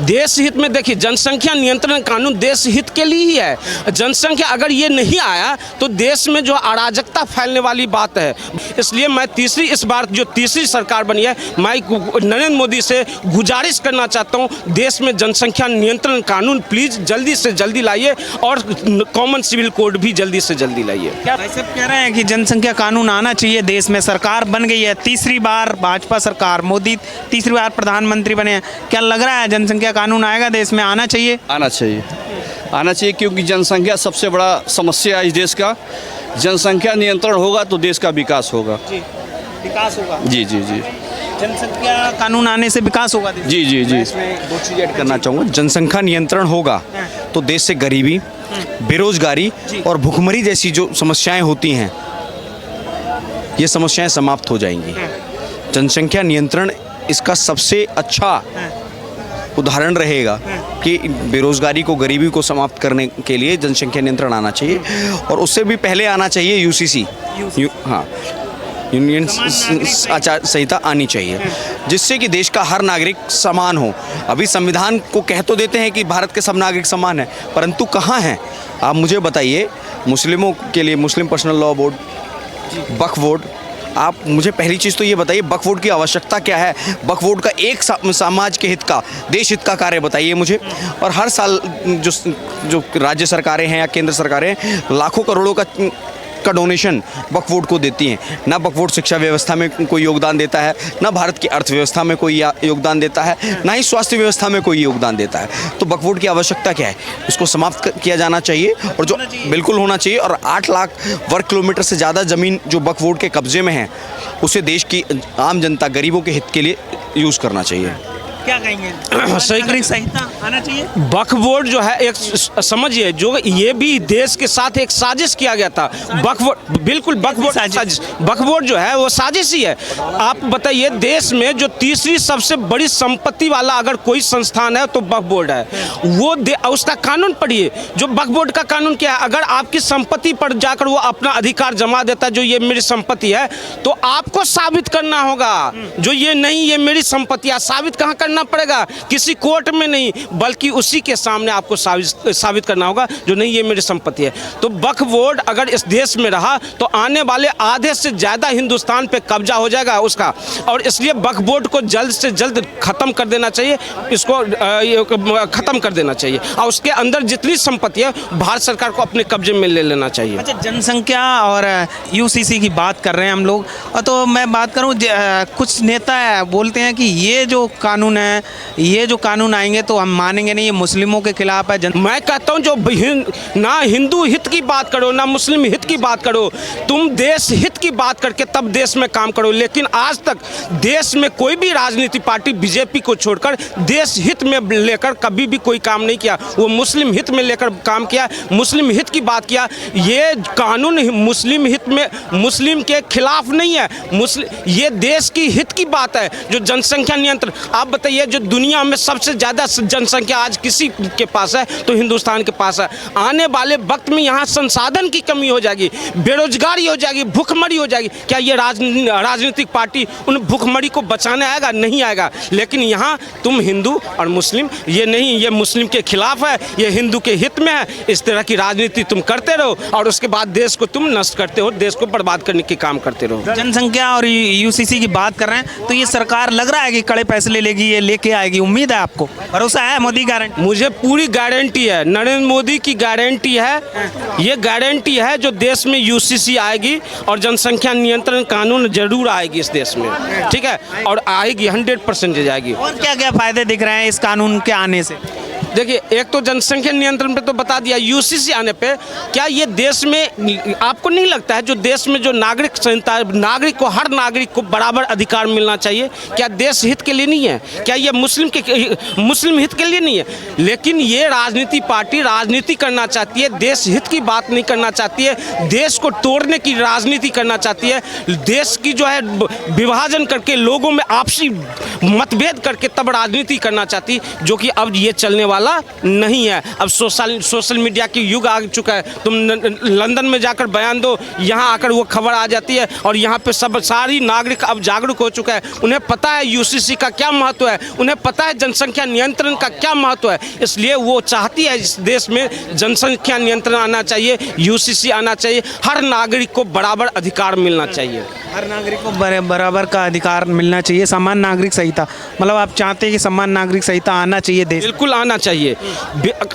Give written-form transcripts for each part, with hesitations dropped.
देश हित में देखिए, जनसंख्या नियंत्रण कानून देश हित के लिए ही है। जनसंख्या अगर ये नहीं आया तो देश में जो अराजकता फैलने वाली बात है। इसलिए मैं इस बार जो तीसरी सरकार बनी है, मैं नरेंद्र मोदी से गुजारिश करना चाहता हूँ, देश में जनसंख्या नियंत्रण कानून प्लीज जल्दी से जल्दी लाइए और कॉमन सिविल कोड भी जल्दी से जल्दी लाइए। क्या भाई साहब कह रहे हैं कि जनसंख्या कानून आना चाहिए, देश में सरकार बन गई है, तीसरी बार भाजपा सरकार, मोदी तीसरी बार प्रधानमंत्री बने हैं, क्या लग रहा है जनसंख्या कानून आएगा देश में? आना चाहिए, आना चाहिए, आना चाहिए, क्योंकि जनसंख्या सबसे बड़ा समस्या है इस देश का। जनसंख्या नियंत्रण होगा तो देश का विकास होगा। जी, विकास होगा। जी जी जी, जनसंख्या कानून आने से विकास होगा देश में। जी जी जी। इसमें दो चीज़ ऐड करना चाहूँगा। जनसंख्या नियंत्रण होगा तो देश से गरीबी, बेरोजगारी और भुखमरी जैसी जो समस्याएं होती हैं, ये समस्याएं समाप्त हो जाएंगी। जनसंख्या नियंत्रण इसका सबसे अच्छा उदाहरण रहेगा कि बेरोजगारी को, गरीबी को समाप्त करने के लिए जनसंख्या नियंत्रण आना चाहिए। और उससे भी पहले आना चाहिए यूसीसी, हाँ, यूनियन आचार संहिता आनी चाहिए, जिससे कि देश का हर नागरिक समान हो। अभी संविधान को कह तो देते हैं कि भारत के सब नागरिक समान हैं, परंतु कहाँ हैं? आप मुझे बताइए, मुस्लिमों के लिए मुस्लिम पर्सनल लॉ बोर्ड, वक्फ बोर्ड, आप मुझे पहली चीज़ तो ये बताइए, वक्फ बोर्ड की आवश्यकता क्या है? वक्फ बोर्ड का एक समाज के हित का, देश हित का कार्य बताइए मुझे। और हर साल जो राज्य सरकारें हैं या केंद्र सरकारें लाखों करोड़ों का डोनेशन वक्फ बोर्ड को देती हैं। ना वक्फ बोर्ड शिक्षा व्यवस्था में कोई योगदान देता है, ना भारत की अर्थव्यवस्था में कोई योगदान देता है, ना ही स्वास्थ्य व्यवस्था में कोई योगदान देता है। तो वक्फ बोर्ड की आवश्यकता क्या है? इसको समाप्त किया जाना चाहिए, और जो बिल्कुल होना चाहिए। और 8 लाख वर्ग किलोमीटर से ज़्यादा ज़मीन जो वक्फ बोर्ड के कब्जे में है, उसे देश की आम जनता, गरीबों के हित के लिए यूज़ करना चाहिए। क्या कहेंगे? सही संहिता आना चाहिए। वक्फ बोर्ड जो है, एक समझिए, जो ये भी देश के साथ एक साजिश किया गया था। वक्फ बोर्ड, बिल्कुल वक्फ बोर्ड साजिश, वक्फ बोर्ड जो है वो साजिश ही है। आप बताइए, देश में जो तीसरी सबसे बड़ी संपत्ति वाला अगर कोई संस्थान है तो वक्फ बोर्ड है। वो उसका कानून पढ़िए, जो वक्फ बोर्ड का कानून क्या है। अगर आपकी संपत्ति पर जाकर वो अपना अधिकार जमा देता है, जो ये मेरी संपत्ति है, तो आपको साबित करना होगा जो ये नहीं, ये मेरी संपत्ति है। साबित कहाँ करना पड़ेगा? किसी कोर्ट में नहीं, बल्कि उसी के सामने आपको साबित करना होगा जो नहीं, ये मेरी संपत्ति है। तो वक्फ बोर्ड अगर इस देश में रहा तो आने वाले आधे से ज़्यादा हिंदुस्तान पे कब्जा हो जाएगा उसका। और इसलिए वक्फ बोर्ड को जल्द से जल्द ख़त्म कर देना चाहिए, इसको ख़त्म कर देना चाहिए। और उसके अंदर जितनी संपत्ति है भारत सरकार को अपने कब्जे में ले लेना चाहिए। अच्छा, जनसंख्या और यूसीसी की बात कर रहे हैं हम लोग, तो मैं बात करूं, कुछ नेता बोलते हैं कि ये जो कानून है, ये जो कानून आएंगे तो हम मानेंगे नहीं, ये मुस्लिमों के खिलाफ है। मैं कहता हूँ, जो ना हिंदू हित की बात करो, ना मुस्लिम हित की बात करो, तुम देश हित की बात करके तब देश में काम करो। लेकिन आज तक देश में कोई भी राजनीतिक पार्टी बीजेपी को छोड़कर देश हित में लेकर कभी भी कोई काम नहीं किया। वो मुस्लिम हित में लेकर काम किया, मुस्लिम हित की बात किया। ये कानून मुस्लिम हित में, मुस्लिम के खिलाफ नहीं है, ये देश की हित की बात है। जो जनसंख्या नियंत्रण, आप बताइए, जो दुनिया में सबसे ज़्यादा जनसंख्या आज किसी के पास है तो हिंदुस्तान के पास है। आने वाले वक्त में यहाँ संसाधन की कमी हो जाएगी, बेरोजगारी हो जाएगी, भूखमरी हो जाएगी। क्या ये राजनीतिक पार्टी उन भूखमरी को बचाने आएगा? नहीं आएगा। लेकिन यहाँ तुम हिंदू और मुस्लिम, ये नहीं, ये मुस्लिम के खिलाफ है, ये हिंदू के हित में है। इस तरह की राजनीति तुम करते रहो और उसके बाद देश को तुम नष्ट करते हो, देश को बर्बाद करने के काम करते रहो। जनसंख्या और यूसीसी की बात कर रहे हैं, तो ये सरकार लग रहा है कि कड़े फैसले लेगी, ये लेके आएगी? उम्मीद है आपको? भरोसा है? मोदी गारंटी? मुझे पूरी गारंटी है, नरेंद्र मोदी की गारंटी है। ये गारंटी है जो देश में यूसीसी आएगी और जनसंख्या नियंत्रण कानून जरूर आएगी इस देश में, ठीक है, और आएगी, 100% जाएगी। और क्या क्या फायदे दिख रहे हैं इस कानून के आने से? देखिए, एक तो जनसंख्या नियंत्रण पे तो बता दिया, यूसीसी आने पे क्या ये देश में, आपको नहीं लगता है जो देश में जो नागरिक संहिता, नागरिक को, हर नागरिक को बराबर अधिकार मिलना चाहिए? क्या देश हित के लिए नहीं है? क्या ये मुस्लिम हित के लिए नहीं है? लेकिन ये राजनीति पार्टी राजनीति करना चाहती है, देश हित की बात नहीं करना चाहती है, देश को तोड़ने की राजनीति करना चाहती है, देश की जो है विभाजन करके लोगों में आपसी मतभेद करके तब राजनीति करना चाहती, जो कि अब ये चलने वाला वाला नहीं है। अब सोशल मीडिया की युग आ चुका है। तुम लंदन में जाकर बयान दो, यहाँ आकर वो खबर आ जाती है और यहाँ पे सब सारी नागरिक अब जागरूक हो चुका है। उन्हें पता है यूसीसी का क्या महत्व है, उन्हें पता है जनसंख्या नियंत्रण का क्या महत्व है। इसलिए वो चाहती है इस देश में जनसंख्या नियंत्रण आना चाहिए, यूसीसी आना चाहिए, हर नागरिक को बराबर अधिकार मिलना चाहिए। हर नागरिक को बराबर का अधिकार मिलना चाहिए, समान नागरिक संहिता, मतलब आप चाहते हैं कि समान नागरिक संहिता आना चाहिए देश? बिल्कुल आना चाहिए।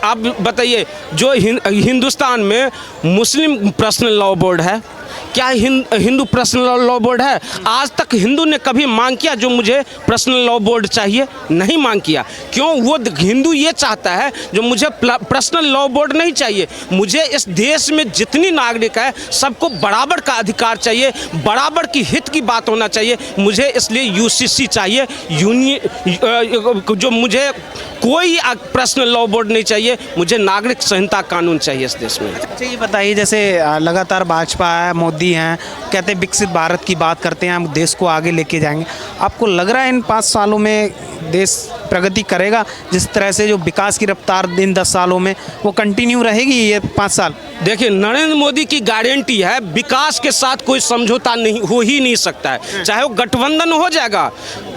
आप बताइए, जो हिंदुस्तान में मुस्लिम पर्सनल लॉ बोर्ड है, क्या हिंदू पर्सनल लॉ बोर्ड है? आज तक हिंदू ने कभी मांग किया जो मुझे पर्सनल लॉ बोर्ड चाहिए? नहीं मांग किया। क्यों? वो हिंदू ये चाहता है जो मुझे पर्सनल लॉ बोर्ड नहीं चाहिए, मुझे इस देश में जितनी नागरिक है सबको बराबर का अधिकार चाहिए, बराबर की हित की बात होना चाहिए। मुझे इसलिए यूसीसी चाहिए, जो मुझे कोई पर्सनल लॉ बोर्ड नहीं चाहिए, मुझे नागरिक संहिता कानून चाहिए इस देश में। अच्छा ये बताइए, जैसे लगातार भाजपा है, मोदी हैं, कहते हैं विकसित भारत की बात करते हैं, हम देश को आगे लेके जाएंगे। आपको लग रहा है इन 5 सालों में देश प्रगति करेगा? जिस तरह से जो विकास की रफ्तार इन 10 सालों में वो कंटिन्यू रहेगी ये 5 साल? देखिए, नरेंद्र मोदी की गारंटी है, विकास के साथ कोई समझौता नहीं हो ही नहीं सकता है। चाहे वो गठबंधन हो जाएगा,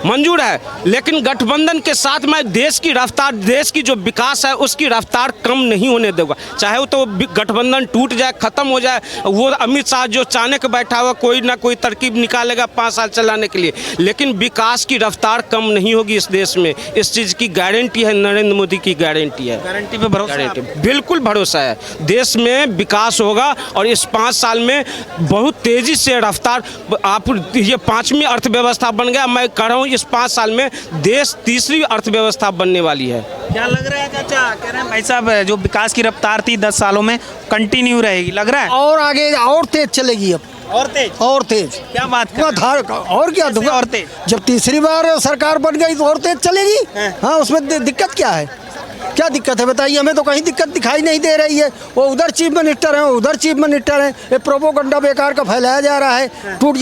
मंजूर है, लेकिन गठबंधन के साथ मैं देश की रफ्तार, देश की जो विकास है उसकी रफ्तार कम नहीं होने दूंगा। चाहे वो तो गठबंधन टूट जाए, खत्म हो जाए, वो अमित शाह जो चाणक्य के बैठा हुआ कोई ना कोई तरकीब निकालेगा 5 साल चलाने के लिए, लेकिन विकास की रफ्तार कम नहीं होगी इस देश में। इस चीज़ की गारंटी है, नरेंद्र मोदी की गारंटी है। गारंटी पे भरोसा है? बिल्कुल भरोसा है। देश में विकास होगा और इस 5 साल में बहुत तेजी से रफ्तार, आप ये 5वीं अर्थव्यवस्था बन गया, मैं कह रहा हूँ इस 5 साल में देश 3री अर्थव्यवस्था बनने वाली है। क्या लग रहा है चाचा? कह रहे हैं भाई साहब जो विकास की रफ्तार थी 10 सालों में कंटिन्यू रहेगी, लग रहा है? और आगे और तेज चलेगी अब, और तेज? और तेज। क्या बात कर रहे हैं? और क्या दूंगा? और तेज? जब 3री बार सरकार बन गई तो और तेज चलेगी। हाँ, उसमें दिक्कत क्या है? क्या दिक्कत है बताइए? हमें तो कहीं दिक्कत दिखाई नहीं दे रही है। वो उधर चीफ मिनिस्टर हैं, उधर चीफ मिनिस्टर हैं, ये प्रोपोगंडा बेकार का फैलाया जा रहा है। टूट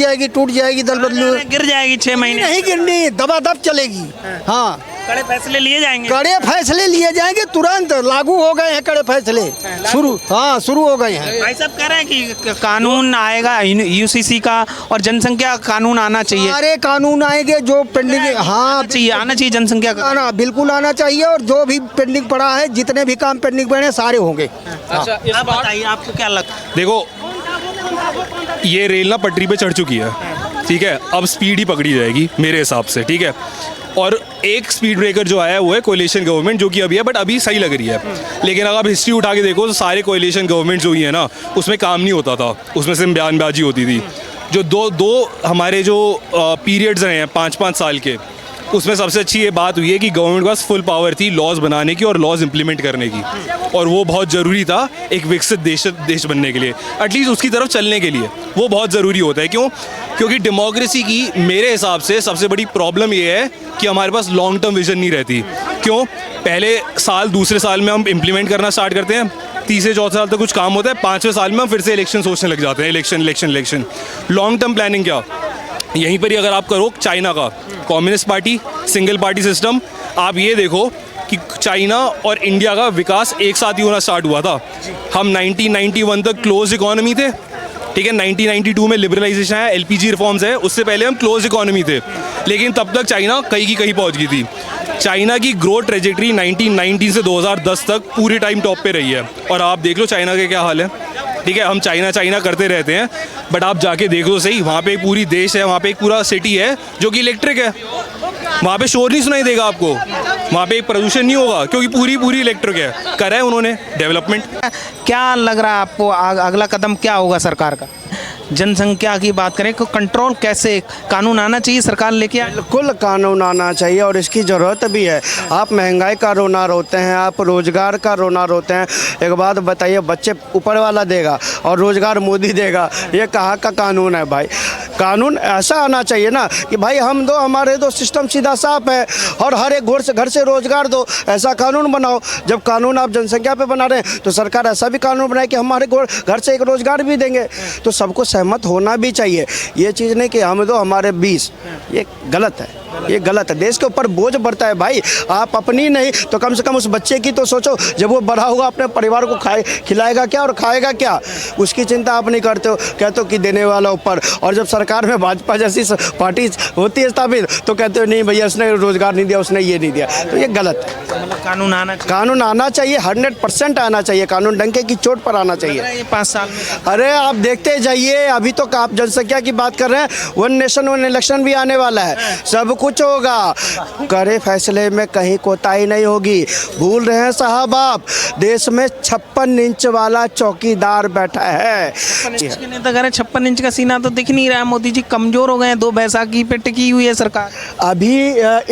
जाएगी दल बदलू, गिर जाएगी 6 महीने? नहीं गिरनी, दबादब चलेगी। हाँ, कड़े फैसले लिए जाएंगे? कड़े फैसले लिए जाएंगे, तुरंत लागू हो गए हैं कड़े फैसले, शुरू हो गए हैं। भाई साहब कह रहे हैं कि कानून आएगा यूसीसी का और जनसंख्या कानून आना चाहिए। सारे कानून आएंगे जो पेंडिंग, हाँ चाहिए, आना चाहिए जनसंख्या का। आना बिल्कुल आना चाहिए, और जो भी पेंडिंग पड़ा है, जितने भी काम पेंडिंग पड़े हैं सारे होंगे। अच्छा, इस आप बार बताइए आपको क्या लगता है? देखो, ये रेल ना पटरी पे चढ़ चुकी है, ठीक है, अब स्पीड ही पकड़ी जाएगी मेरे हिसाब से, ठीक है। और एक स्पीड ब्रेकर जो आया है वो है कोalition गवर्नमेंट, जो कि अभी है, बट अभी सही लग रही है। लेकिन अगर आप हिस्ट्री उठा के देखो तो सारे कोalition गवर्नमेंट जो ही है ना, उसमें काम नहीं होता था, उसमें सिर्फ बयानबाजी होती थी। जो दो हमारे जो पीरियड्स रहे हैं 5-5 साल के, उसमें सबसे अच्छी ये बात हुई है कि गवर्नमेंट के पास फुल पावर थी लॉज बनाने की और लॉज इंप्लीमेंट करने की, और वो बहुत ज़रूरी था एक विकसित देश बनने के लिए, एटलीस्ट उसकी तरफ चलने के लिए वो बहुत ज़रूरी होता है। क्यों? क्योंकि डेमोक्रेसी की मेरे हिसाब से सबसे बड़ी प्रॉब्लम ये है कि हमारे पास लॉन्ग टर्म विजन नहीं रहती। क्यों? पहले साल, दूसरे साल में हम इम्प्लीमेंट करना स्टार्ट करते हैं, तीसरे चौथे साल तक कुछ काम होता है, 5वें साल में हम फिर से इलेक्शन सोचने लग जाते हैं, इलेक्शन। लॉन्ग टर्म प्लानिंग क्या? यहीं पर ही अगर आप करो, चाइना का communist party, single party system, आप ये देखो कि चाइना और इंडिया का विकास एक साथ ही होना स्टार्ट हुआ था। हम 1991 तक क्लोज इकोनॉमी थे, ठीक है, 1992 में लिबरलाइजेशन है, एलपीजी रिफॉर्म्स है, उससे पहले हम क्लोज इकोनॉमी थे, लेकिन तब तक चाइना कहीं की कहीं पहुंच गई थी। चाइना की ग्रोथ ट्रेजेक्टरी 1990 से 2010 तक पूरे टाइम टॉप पे रही है, और आप देख लो चाइना के क्या हाल है, ठीक है। हम चाइना करते रहते हैं, बट आप जाके देख लो सही, वहाँ पे एक पूरी देश है, वहाँ पे एक पूरा सिटी है जो कि इलेक्ट्रिक है, वहाँ पे शोर नहीं सुनाई देगा आपको, वहाँ पे एक प्रदूषण नहीं होगा, क्योंकि पूरी इलेक्ट्रिक है। करा है उन्होंने डेवलपमेंट। क्या लग रहा है आपको अगला कदम क्या होगा सरकार का? जनसंख्या की बात करें तो कंट्रोल कैसे, कानून आना चाहिए, सरकार लेके आए? बिल्कुल कानून आना चाहिए, और इसकी ज़रूरत भी है। आप महंगाई का रोना रोते हैं, आप रोज़गार का रोना रोते हैं। एक बात बताइए, बच्चे ऊपर वाला देगा और रोज़गार मोदी देगा, ये कहाँ का कानून है भाई? कानून ऐसा आना चाहिए ना कि भाई हम दो, हमारे दो, सिस्टम सीधा साफ है, और हर एक घर से रोज़गार दो, ऐसा कानून बनाओ। जब कानून आप जनसंख्या पे बना रहे हैं तो सरकार ऐसा भी कानून बनाए कि हमारे घर से एक रोज़गार भी देंगे, तो सबको सहमत होना भी चाहिए। ये चीज़ नहीं कि हम दो, हमारे 20, ये गलत है। ये गलत है। देश के ऊपर बोझ बढ़ता है भाई, आप अपनी नहीं तो कम से कम उस बच्चे की तो सोचो। जब वो बड़ा होगा अपने परिवार को खिलाएगा क्या और खाएगा क्या, उसकी चिंता आप नहीं करते हो। कहते हो कि देने वाला ऊपर, और जब सरकार में भाजपा जैसी पार्टी होती है स्थापित तो कहते हो नहीं भैया उसने रोजगार नहीं दिया, उसने ये नहीं दिया। तो ये गलत है। मतलब कानून आना चाहिए 100% आना चाहिए। कानून डंके की चोट पर आना चाहिए। ये 5 साल में अरे आप देखते जाइए, अभी तो आप जनसंख्या की बात कर रहे हैं, वन नेशन वन इलेक्शन भी आने वाला है, सब कुछ होगा। करे फैसले में कहीं कोताही नहीं होगी। भूल रहे हैं साहब आप, देश में 56 इंच वाला चौकीदार बैठा है। 56 इंच के नेता कह रहे हैं 56 इंच का सीना तो दिख नहीं रहा है। मोदी जी कमजोर हो गए हैं, 2 बैसाखी पे टिकी हुई है सरकार। अभी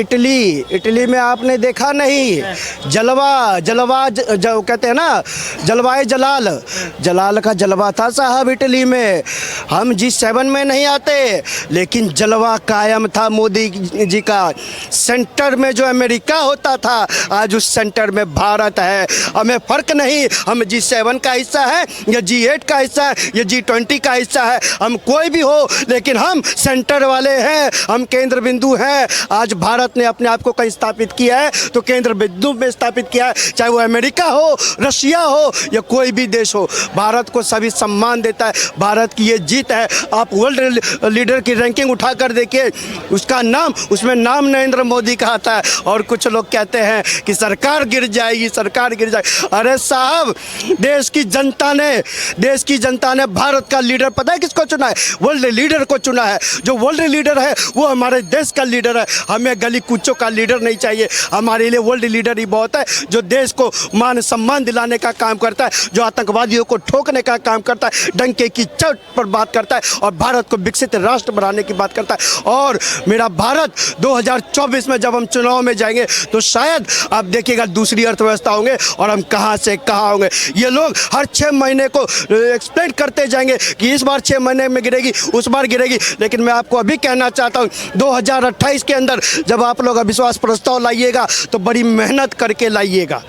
इटली में आपने देखा नहीं, जलवा जो कहते हैं ना, जलवाए जलाल का जलवा था साहब इटली में। हम G7 में नहीं आते लेकिन जलवा कायम था मोदी जी का। सेंटर में जो अमेरिका होता था, आज उस सेंटर में भारत है। हमें फर्क नहीं हम G7 का हिस्सा है या G8 का हिस्सा है या G20 का हिस्सा है, हम कोई भी हो लेकिन हम सेंटर वाले हैं, हम केंद्र बिंदु हैं। आज भारत ने अपने आप को कहीं स्थापित किया है तो केंद्र बिंदु में स्थापित किया है, चाहे वो अमेरिका हो, रशिया हो या कोई भी देश हो। भारत को सभी सम्मान देता है, भारत की ये जीत है। आप वर्ल्ड लीडर की रैंकिंग उठाकर देखिए, उसका नाम, उसमें नाम नरेंद्र मोदी का आता है। और कुछ लोग कहते हैं कि सरकार गिर जाएगी, सरकार गिर जाएगी। अरे साहब, देश की जनता ने भारत का लीडर पता है किसको चुना है? वर्ल्ड लीडर को चुना है। जो वर्ल्ड लीडर है वो हमारे देश का लीडर है। हमें गली कूचों का लीडर नहीं चाहिए, हमारे लिए वर्ल्ड लीडर ही बहुत है, जो देश को मान सम्मान दिलाने का काम करता है, जो आतंकवादियों को ठोकने का काम करता है, डंके की चोट पर बात करता है और भारत को विकसित राष्ट्र बनाने की बात करता है। और मेरा भारत 2024 में जब हम चुनाव में जाएंगे तो शायद आप देखिएगा दूसरी अर्थव्यवस्था होंगे और हम कहां से कहां होंगे। ये लोग हर 6 महीने को एक्सप्लेन करते जाएंगे कि इस बार 6 महीने में गिरेगी, उस बार गिरेगी, लेकिन मैं आपको अभी कहना चाहता हूं 2028 के अंदर जब आप लोग अविश्वास प्रस्ताव लाइएगा तो बड़ी मेहनत करके लाइएगा,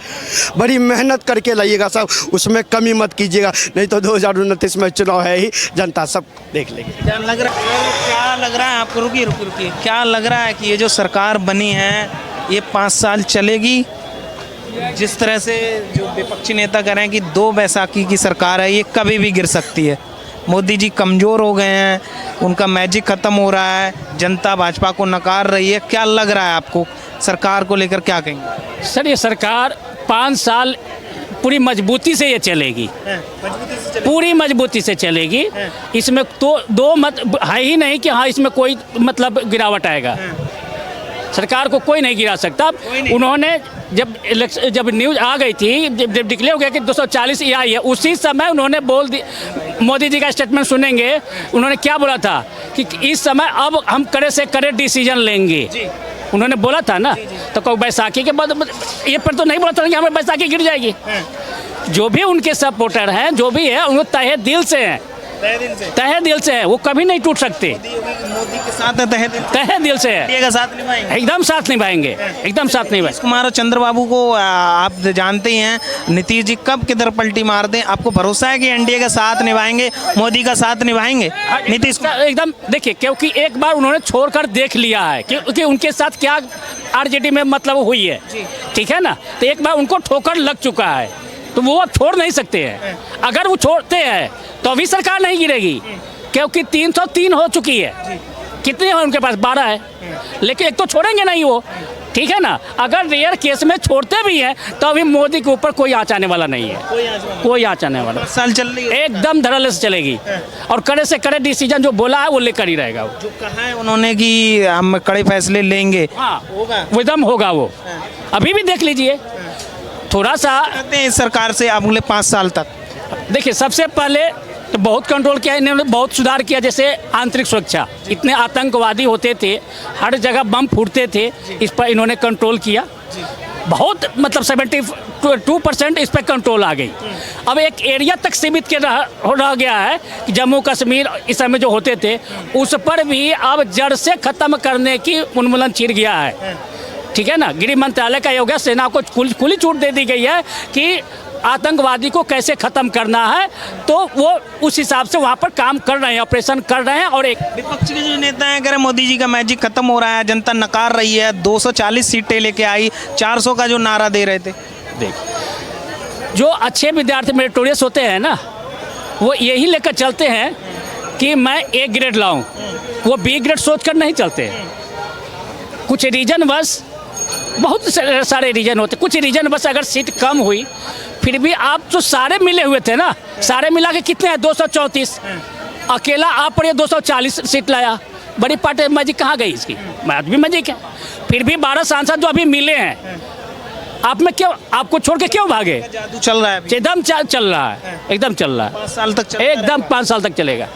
बड़ी मेहनत करके लाइएगा साहब, उसमें कमी मत कीजिएगा, नहीं तो 2029 में चुनाव है ही, जनता सब देख लेगी। क्या लग रहा है आपको? रुकिए, क्या लग रहा है कि ये जो सरकार बनी है ये 5 साल चलेगी? जिस तरह से जो विपक्षी नेता कह रहे हैं कि 2 बैसाखी की सरकार है, ये कभी भी गिर सकती है। मोदी जी कमज़ोर हो गए हैं, उनका मैजिक ख़त्म हो रहा है, जनता भाजपा को नकार रही है। क्या लग रहा है आपको, सरकार को लेकर क्या कहेंगे? सर, ये सरकार 5 साल पूरी मजबूती से ये चलेगी, पूरी मजबूती से चलेगी। इसमें तो 2 मत है ही नहीं कि हाँ इसमें कोई मतलब गिरावट आएगा। सरकार को कोई नहीं गिरा सकता। उन्होंने जब न्यूज़ आ गई थी, जब डिक्लेयर हो गया कि 240 ये आई है, उसी समय उन्होंने बोल दी, मोदी जी का स्टेटमेंट सुनेंगे, उन्होंने क्या बोला था कि इस समय अब हम कड़े से कड़े डिसीजन लेंगे, उन्होंने बोला था ना। तो कोई बैसाखी के बाद ये पर तो नहीं बोला था कि हमें बैसाखी गिर जाएगी। जो भी उनके सपोर्टर हैं, जो भी है, उनको तहे दिल से हैं, तहे दिल से है, वो कभी नहीं टूट सकते। मोदी के साथ है, तहे दिल से है, एनडीए का साथ निभाएंगे, एकदम साथ निभाएंगे, एकदम साथ निभाएंगे। कुमार और चंद्रबाबू को आप जानते ही हैं, नीतीश जी कब किधर पलटी मार दें, आपको भरोसा है कि एनडीए का साथ निभाएंगे, मोदी का साथ निभाएंगे नीतीश का? एकदम देखिए, क्योंकि एक बार उन्होंने छोड़कर देख लिया है कि उनके साथ क्या आरजेडी में मतलब हुई है, ठीक है ना। तो एक बार उनको ठोकर लग चुका है, तो वो अब छोड़ नहीं सकते हैं। अगर वो छोड़ते हैं तो अभी सरकार नहीं गिरेगी, क्योंकि 303 हो चुकी है। कितने हैं उनके पास? 12 है, लेकिन एक तो छोड़ेंगे नहीं वो, ठीक है ना। अगर रेयर केस में छोड़ते भी हैं तो अभी मोदी के ऊपर कोई आँच आने वाला नहीं है, कोई आँच आने वाला। 5 साल चल रही है, एकदम धड़ल्ले से चलेगी और कड़े से कड़े डिसीजन जो बोला है वो लेकर ही रहेगा। जो कहा है उन्होंने कि हम कड़े फैसले लेंगे, हाँ होगा, वो एकदम होगा। वो अभी भी देख लीजिए, थोड़ा सा कहते हैं इस सरकार से अगले 5 साल तक। देखिए, सबसे पहले तो बहुत कंट्रोल किया इन्होंने, बहुत सुधार किया। जैसे आंतरिक सुरक्षा, इतने आतंकवादी होते थे, हर जगह बम फूटते थे, इस पर इन्होंने कंट्रोल किया। बहुत मतलब 72% इस पर कंट्रोल आ गई। अब एक एरिया तक सीमित के रह गया है कि जम्मू कश्मीर इस समय जो होते थे, उस पर भी अब जड़ से ख़त्म करने की उन्मूलन छिड़ गया है, ठीक है ना। गृह मंत्रालय का ये हो गया, सेना को खुली छूट दे दी गई है कि आतंकवादी को कैसे ख़त्म करना है, तो वो उस हिसाब से वहाँ पर काम कर रहे हैं, ऑपरेशन कर रहे हैं। और एक विपक्ष के जो नेता हैं कह रहे मोदी जी का मैजिक खत्म हो रहा है, जनता नकार रही है, 240 सीटें लेके आई, 400 का जो नारा दे रहे थे। जो अच्छे विद्यार्थी मेरिटोरियस होते हैं ना, वो यही लेकर चलते हैं कि मैं ए ग्रेड लाऊं, वो बी ग्रेड सोचकर नहीं चलते। कुछ रीजन बस, बहुत सारे रीजन होते, कुछ रीजन बस अगर सीट कम हुई, फिर भी आप जो सारे मिले हुए थे ना, सारे मिला के कितने हैं? 234। अकेला आप पर ये 240 सीट लाया, बड़ी पार्टी मैजिक कहाँ गई इसकी? बात भी मैजिक है। फिर भी 12 सांसद जो अभी मिले हैं, आप में क्यों, आपको छोड़ के क्यों भागे? जादू चल रहा है अभी। एकदम चल रहा है, एकदम चल रहा है, 5 साल तक एकदम 5 साल तक चलेगा।